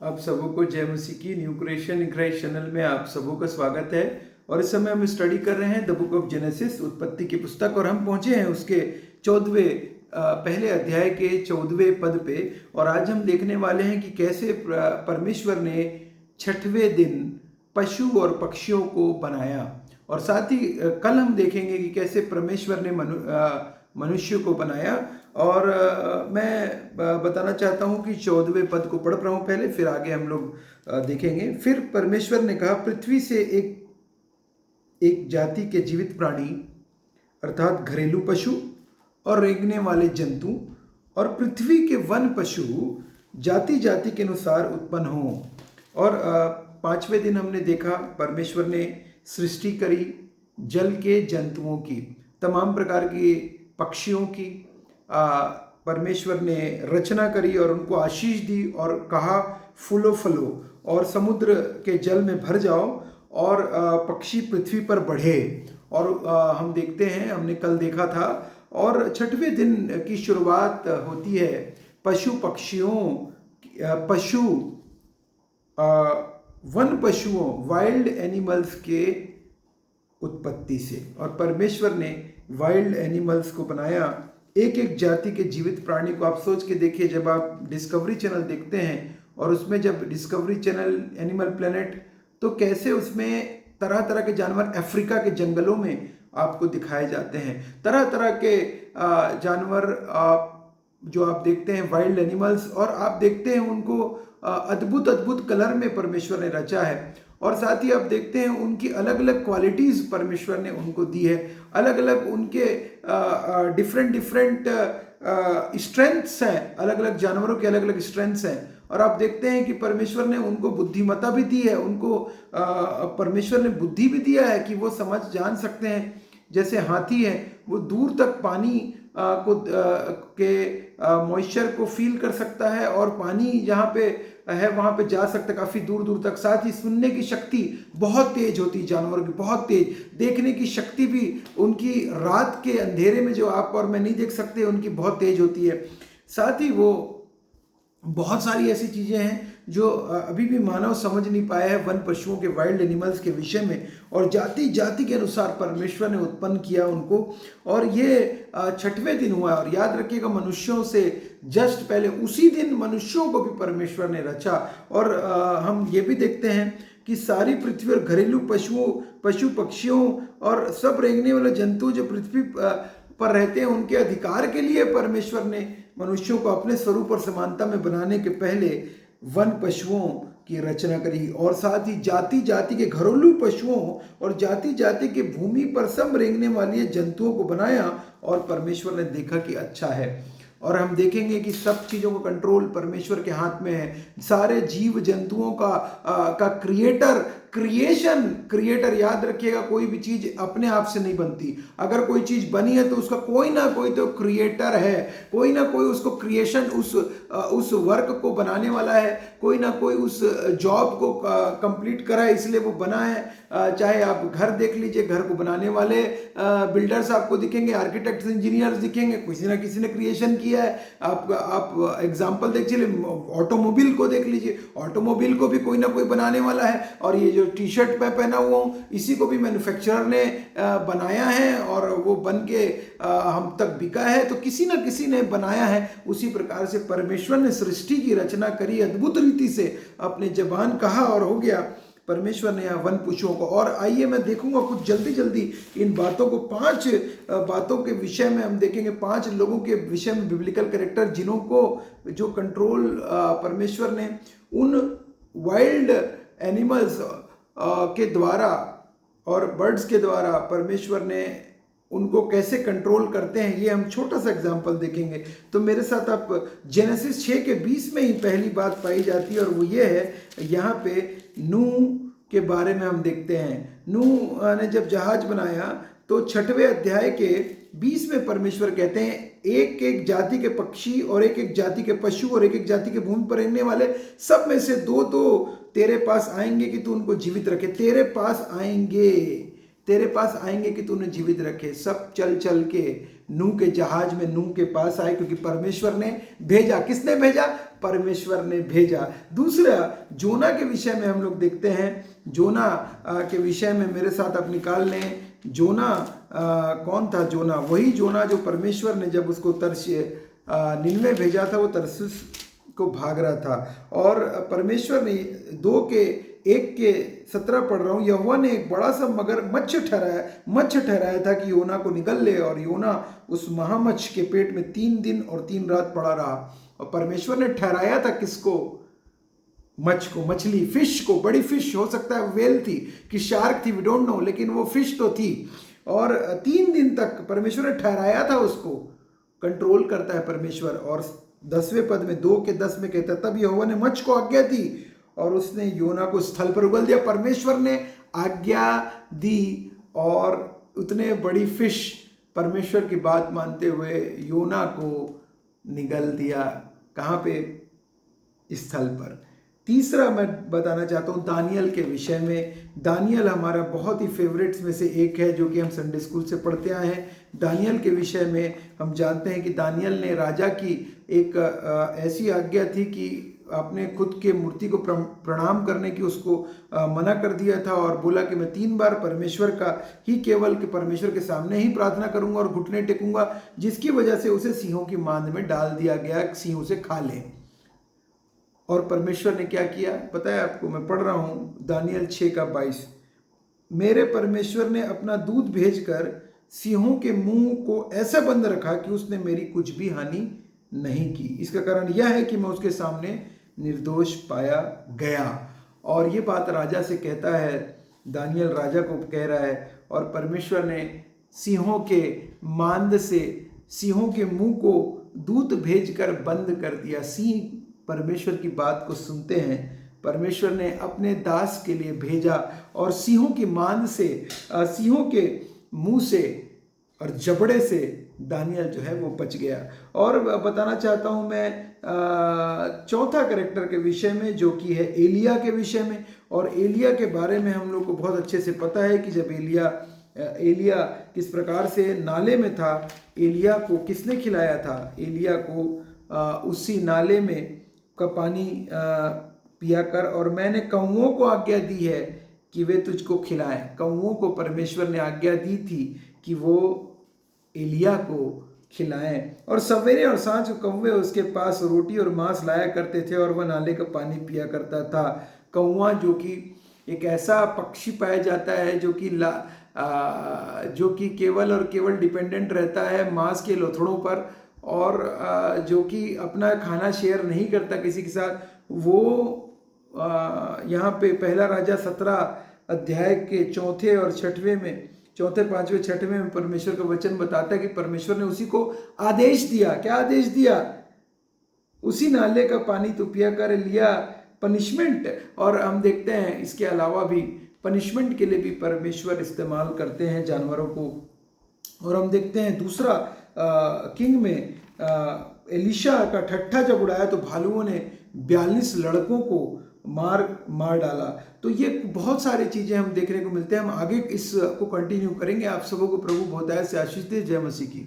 आप सबों को जय मसीह की new creation in Christ channel में आप सबों का स्वागत है। और इस समय हम स्टडी कर रहे हैं द बुक ऑफ जेनेसिस, उत्पत्ति की पुस्तक, और हम पहुंचे हैं उसके 14वें पहले अध्याय के 14वें पद पे। और आज हम देखने वाले हैं कि कैसे परमेश्वर ने 6वें दिन पशु और पक्षियों को बनाया। और साथ ही कल हम देखेंगे कि कैसे परमेश्वर ने मनुष्य को बनाया। और मैं बताना चाहता हूं कि 14वें पद को पढ़ रहा हूं पहले, फिर आगे हम लोग देखेंगे। फिर परमेश्वर ने कहा, पृथ्वी से एक जाति के जीवित प्राणी अर्थात घरेलू पशु और रेंगने वाले जंतु और पृथ्वी के वन पशु जाति जाति के अनुसार उत्पन्न हों। और 5वें दिन हमने देखा परमेश्वर ने सृष्टि करी जल के जंतुओं की, तमाम प्रकार की पक्षियों की परमेश्वर ने रचना करी और उनको आशीष दी और कहा फूलो फलो और समुद्र के जल में भर जाओ और पक्षी पृथ्वी पर बढ़े। और हम देखते हैं, हमने कल देखा था। और 6वें दिन की शुरुआत होती है पशु पक्षियों वन पशुओं वाइल्ड एनिमल्स के उत्पत्ति से। और परमेश्वर ने वाइल्ड एनिमल्स को बनाया, एक एक जाति के जीवित प्राणी को। आप सोच के देखिए, जब आप डिस्कवरी चैनल देखते हैं और उसमें जब डिस्कवरी चैनल एनिमल प्लेनेट, तो कैसे उसमें तरह तरह के जानवर अफ्रीका के जंगलों में आपको दिखाए जाते हैं। तरह तरह के जानवर जो आप देखते हैं वाइल्ड एनिमल्स, और आप देखते हैं उनको अद्भुत अद्भुत कलर में परमेश्वर ने रचा है। और साथ ही आप देखते हैं उनकी अलग अलग क्वालिटीज़ परमेश्वर ने उनको दी है, अलग अलग उनके डिफरेंट स्ट्रेंथ्स हैं, अलग अलग जानवरों के अलग अलग स्ट्रेंथ्स हैं। और आप देखते हैं कि परमेश्वर ने उनको बुद्धिमत्ता भी दी है, उनको परमेश्वर ने बुद्धि भी दिया है कि वो समझ जान सकते हैं। जैसे हाथी है, वो दूर तक पानी मॉइस्चर को फील कर सकता है और पानी जहाँ पे है वहाँ पे जा सकता है काफ़ी दूर दूर तक। साथ ही सुनने की शक्ति बहुत तेज होती है जानवरों की, बहुत तेज। देखने की शक्ति भी उनकी रात के अंधेरे में जो आप और मैं नहीं देख सकते, उनकी बहुत तेज होती है। साथ ही वो बहुत सारी ऐसी चीज़ें हैं जो अभी भी मानव समझ नहीं पाया है वन पशुओं के, वाइल्ड एनिमल्स के विषय में। और जाति जाति के अनुसार परमेश्वर ने उत्पन्न किया उनको। और ये 6वें दिन हुआ। और याद रखिएगा, मनुष्यों से जस्ट पहले उसी दिन मनुष्यों को भी परमेश्वर ने रचा। और हम ये भी देखते हैं कि सारी पृथ्वी और घरेलू पशु पक्षियों और सब रेंगने वाले जंतु जो पृथ्वी पर रहते हैं, उनके अधिकार के लिए परमेश्वर ने मनुष्यों को अपने स्वरूप और समानता में बनाने के पहले वन पशुओं की रचना करी। और साथ ही जाति जाति के घरेलू पशुओं और जाति जाति के भूमि पर सब रेंगने वाले जंतुओं को बनाया। और परमेश्वर ने देखा कि अच्छा है। और हम देखेंगे कि सब चीज़ों का कंट्रोल परमेश्वर के हाथ में है। सारे जीव जंतुओं का क्रिएटर याद रखिएगा, कोई भी चीज़ अपने आप से नहीं बनती। अगर कोई चीज़ बनी है तो उसका कोई ना कोई तो क्रिएटर है, कोई ना कोई उसको क्रिएशन, उस वर्क को बनाने वाला है, कोई ना कोई उस जॉब को कंप्लीट करा है, इसलिए वो बना है। चाहे आप घर देख लीजिए, घर को बनाने वाले बिल्डर्स आपको दिखेंगे, आर्किटेक्ट्स, इंजीनियर्स दिखेंगे, किसी ना किसी ने क्रिएशन किया है। आप एग्जाम्पल देख लीजिए, ऑटोमोबाइल को देख लीजिए, ऑटोमोबाइल को भी कोई ना कोई बनाने वाला है। और ये जो टी शर्ट मैं पहना हुआ हूँ, इसी को भी मैन्युफैक्चरर ने बनाया है और वो बन के हम तक बिका है, तो किसी ना किसी ने बनाया है। उसी प्रकार से परमेश्वर ने सृष्टि की रचना करी अद्भुत रीति से, अपने जबान कहा और हो गया। परमेश्वर ने यहाँ वन पशुओं को। और आइए मैं देखूंगा कुछ जल्दी जल्दी इन बातों को, 5 बातों के विषय में हम देखेंगे, 5 लोगों के विषय में, बिब्लिकल कैरेक्टर जिन्हों को जो कंट्रोल परमेश्वर ने उन वाइल्ड एनिमल्स के द्वारा और बर्ड्स के द्वारा परमेश्वर ने उनको कैसे कंट्रोल करते हैं, ये हम छोटा सा एग्जाम्पल देखेंगे। तो मेरे साथ आप जेनेसिस 6 के 20 में ही पहली बात पाई जाती है, और वो ये है, यहाँ पे नूह के बारे में हम देखते हैं। नूह ने जब जहाज बनाया तो 6वें अध्याय के 20 में परमेश्वर कहते हैं, एक एक जाति के पक्षी और एक एक जाति के पशु और एक एक जाति के भूमि पर रहने वाले सब में से 2-2 तेरे पास आएंगे कि तू उनको जीवित रखे। तेरे पास आएंगे कि तू उन्हें जीवित रखे। सब चल चल के नूह के जहाज में नूह के पास आए, क्योंकि परमेश्वर ने भेजा। किसने भेजा? परमेश्वर ने भेजा। दूसरा, जोना के विषय में हम लोग देखते हैं। जोना के विषय में मेरे साथ आप निकाल लें। जोना कौन था? जोना वही जोना जो परमेश्वर ने जब उसको निनवे भेजा था, वो तरसुस को भाग रहा था। और परमेश्वर ने 2:1-17 पढ़ रहा हूँ, यहोवा ने एक बड़ा सा मच्छ ठहराया था कि योना को निगल ले, और योना उस महामच्छ के पेट में 3 दिन और 3 रात पड़ा रहा। और परमेश्वर ने ठहराया था किसको? मच्छ को, मछली, फिश को। बड़ी फिश, हो सकता है वेल थी कि शार्क थी, वी डोंट नो, लेकिन वो फिश तो थी। और 3 दिन तक परमेश्वर ने ठहराया था उसको। कंट्रोल करता है परमेश्वर। और 10वें पद में 2:10 में कहता है, तब यहोवा ने मच्छ को आज्ञा दी और उसने योना को स्थल पर उगल दिया। परमेश्वर ने आज्ञा दी और उतने बड़ी फिश परमेश्वर की बात मानते हुए योना को निगल दिया। कहाँ पे? स्थल पर। तीसरा मैं बताना चाहता हूँ दानियल के विषय में। दानियल हमारा बहुत ही फेवरेट्स में से एक है, जो कि हम संडे स्कूल से पढ़ते आए हैं। दानियल के विषय में हम जानते हैं कि दानियल ने राजा की एक ऐसी आज्ञा थी कि आपने खुद के मूर्ति को प्रणाम करने की उसको मना कर दिया था, और बोला कि मैं 3 बार परमेश्वर का ही, केवल के परमेश्वर के सामने ही प्रार्थना करूंगा और घुटने टेकूंगा, जिसकी वजह से उसे सिंहों की मांद में डाल दिया गया, सिंह उसे खा ले। और परमेश्वर ने क्या किया पता है आपको? मैं पढ़ रहा हूँ दानियल 6:22। मेरे परमेश्वर ने अपना दूत भेजकर सिंहों के मुंह को ऐसा बंद रखा कि उसने मेरी कुछ भी हानि नहीं की। इसका कारण यह है कि मैं उसके सामने निर्दोष पाया गया। और ये बात राजा से कहता है, दानियल राजा को कह रहा है। और परमेश्वर ने सिंहों के मांद से सिंहों के मुंह को दूत भेजकर बंद कर दिया। सिंह परमेश्वर की बात को सुनते हैं। परमेश्वर ने अपने दास के लिए भेजा और सिंहों की मांद से, सिंहों के मुंह से और जबड़े से दानियल जो है वो बच गया। और बताना चाहता हूं मैं चौथा कैरेक्टर के विषय में, जो कि है एलिया के विषय में। और एलिया के बारे में हम लोग को बहुत अच्छे से पता है कि जब एलिया किस प्रकार से नाले में था, एलिया को किसने खिलाया था? एलिया को उसी नाले में का पानी पिया कर, और मैंने कौवों को आज्ञा दी है कि वे तुझको खिलाएं। कौवों को परमेश्वर ने आज्ञा दी थी कि वो एलिया को खिलाएं। और सवेरे और सांझ कौवे उसके पास रोटी और मांस लाया करते थे और वह नाले का पानी पिया करता था। कौवा जो कि एक ऐसा पक्षी पाया जाता है जो कि केवल और केवल डिपेंडेंट रहता है मांस के लोथड़ों पर, और जो कि अपना खाना शेयर नहीं करता किसी के साथ। वो यहाँ पे पहला राजा 17 के 4 और 6वें में, 4, 5, 6वें में परमेश्वर का वचन बताता है कि परमेश्वर ने उसी को आदेश दिया। क्या आदेश दिया? उसी नाले का पानी तू पिया कर। लिया पनिशमेंट। और हम देखते हैं इसके अलावा भी पनिशमेंट के लिए भी परमेश्वर इस्तेमाल करते हैं जानवरों को। और हम देखते हैं दूसरा किंग में एलिशा का ठट्ठा जब उड़ाया तो भालुओं ने 42 लड़कों को मार डाला। तो ये बहुत सारी चीजें हम देखने को मिलते हैं। हम आगे इसको कंटिन्यू करेंगे। आप सबों को प्रभु बहुत से आशीष दे। जय मसीह की।